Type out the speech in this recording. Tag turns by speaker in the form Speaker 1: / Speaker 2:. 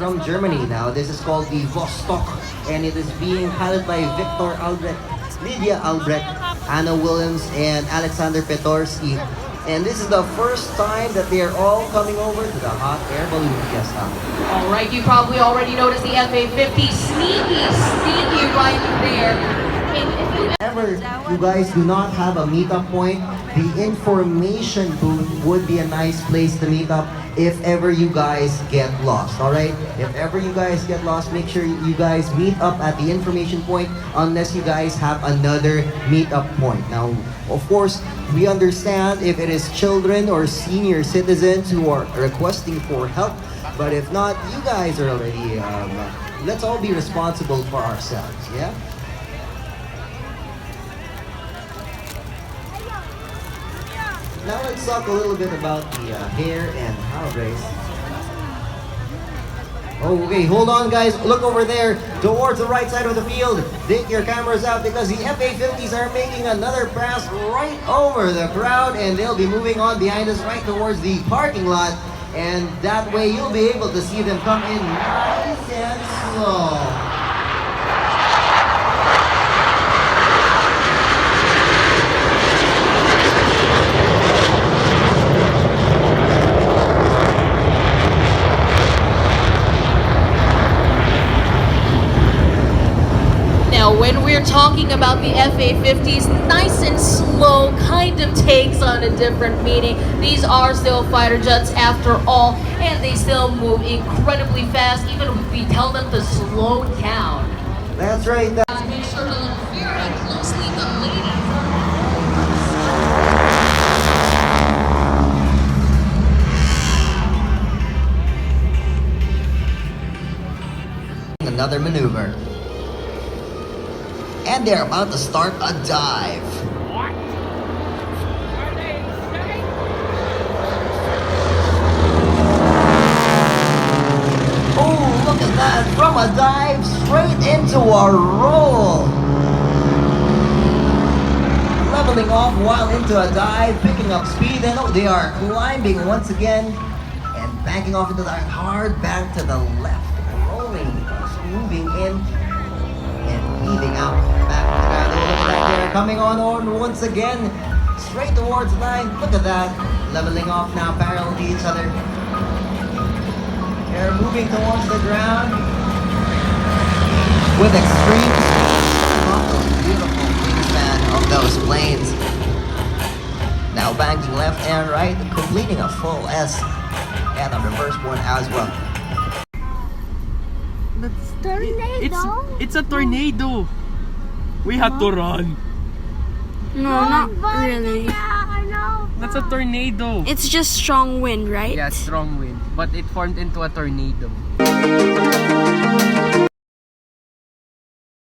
Speaker 1: from Germany. Now, this is called the Vostok, and it is being piloted by Victor Albrecht, Lydia Albrecht, Anna Williams, and Alexander Petorski. And this is the first time that they are all coming over to the hot air balloon fiesta.
Speaker 2: All right, you probably already noticed the FA-50 sneaky right there.
Speaker 1: Whenever you guys do not have a meetup point, the information booth would be a nice place to meet up if ever you guys get lost, alright? If ever you guys get lost, make sure you guys meet up at the information point unless you guys have another meetup point. Now, of course, we understand if it is children or senior citizens who are requesting for help, but if not, you guys are already, let's all be responsible for ourselves, yeah? Now let's talk a little bit about the hair and how race. Okay, hold on guys, look over there towards the right side of the field. Take your cameras out because the FA-50s are making another pass right over the crowd, and they'll be moving on behind us right towards the parking lot, and that way you'll be able to see them come in nice and slow.
Speaker 2: When we're talking about the FA-50s, nice and slow kind of takes on a different meaning. These are still fighter jets after all, and they still move incredibly fast, even if we tell them to slow down.
Speaker 1: That's right.
Speaker 2: Make sure to look very closely at the lady.
Speaker 1: Another maneuver. And they're about to start a dive.
Speaker 3: What? Are they okay?
Speaker 1: Oh, look at that! From a dive straight into a roll. Leveling off while into a dive, picking up speed, and they are climbing once again and backing off into the hard back to the left, rolling, moving in and weaving out. Back to the ground. Look at that, they're coming on once again, straight towards the line. Look at that, leveling off now, parallel to each other. They're moving towards the ground with extreme speed. Beautiful wingspan of those planes. Now banking left and right, completing a full S and a reverse one as well.
Speaker 4: Tornado?
Speaker 3: It's a tornado. We had to run.
Speaker 4: No, not really.
Speaker 3: That's a tornado.
Speaker 4: It's just strong wind, right?
Speaker 3: Yeah, strong wind. But it formed into a tornado.